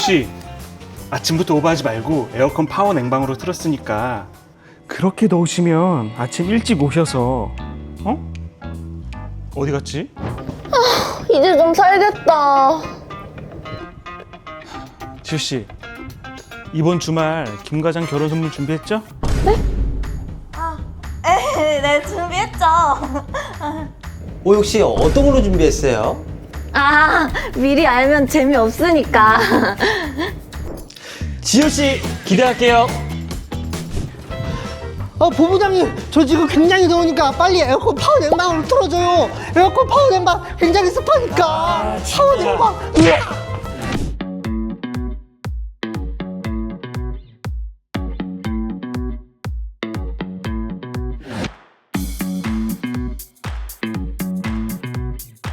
지우씨, 아침부터 오버하지 말고 에어컨 파워냉방으로 틀었으니까 그렇게 더우시면 아침 일찍 오셔서 어디 갔지? 이제 좀 살겠다. 지우씨, 이번 주말 김 과장 결혼 선물 준비했죠? 네, 준비했죠. 오육 씨 어떤 걸로 준비했어요? 미리 알면 재미없으니까. 지우 씨 기대할게요. 본부장님, 저 지금 굉장히 더우니까 빨리 에어컨 파워냉방으로 틀어줘요. 에어컨 파워냉방 굉장히 습하니까. 파워냉방.